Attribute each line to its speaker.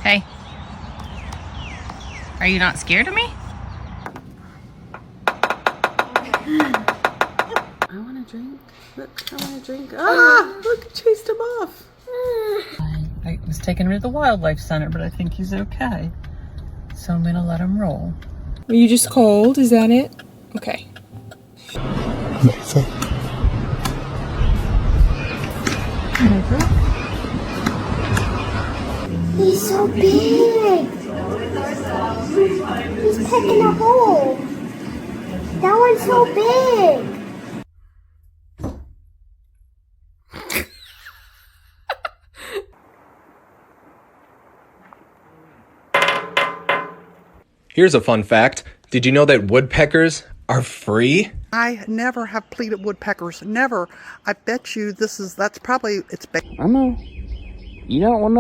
Speaker 1: Hey. Are you not scared of me?
Speaker 2: I want a drink. Look, I want a drink. Ah, look, it chased him off.
Speaker 1: I was taking him to the wildlife center, but I think he's okay. So I'm gonna let him roll.
Speaker 3: Are you just cold? Is that it? Okay.
Speaker 4: He's so big. He's taking a hole. That one's so big.
Speaker 5: Here's a fun fact. Did you know that woodpeckers are free?
Speaker 6: I never have pleated woodpeckers. Never. I bet you that's probably, it's
Speaker 7: I know. You don't want to